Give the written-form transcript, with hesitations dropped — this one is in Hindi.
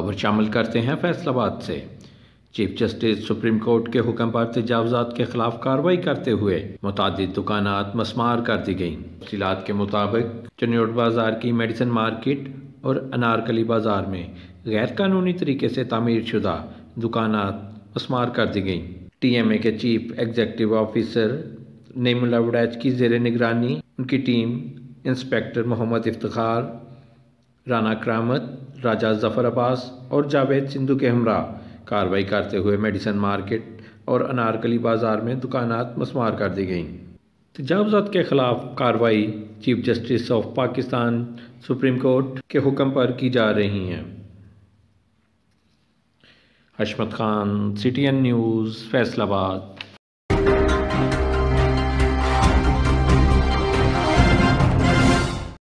खबर शामिल करते हैं फैसलाबाद से। चीफ जस्टिस सुप्रीम कोर्ट के हुक्म पर तजावुज़ात के खिलाफ कार्रवाई करते हुए मुतादिद दुकानात मस्मार कर दी गईं। तफसीलात के मुताबिक चन्योट बाज़ार की मेडिसन मार्केट और अनारकली बाज़ार में गैर कानूनी तरीके से तामीर शुदा दुकानात मस्मार कर दी गईं। TMA के चीफ एग्जीक्यूटिव ऑफिसर नेमुल्ला वड़ैच की ज़ेर निगरानी उनकी टीम इंस्पेक्टर मोहम्मद इफ्तिखार, राना करामत, राजा जफ़र अब्बास और जावेद सिंधु के हमरा कार्रवाई करते हुए मेडिसन मार्केट और अनारकली बाज़ार में दुकानात मस्मार कर दी गईं। तजावुज़ात के खिलाफ कार्रवाई chief justice of Pakistan supreme court के हुक्म पर की जा रही हैं। हशमत खान, CTN न्यूज़, फैसलाबाद।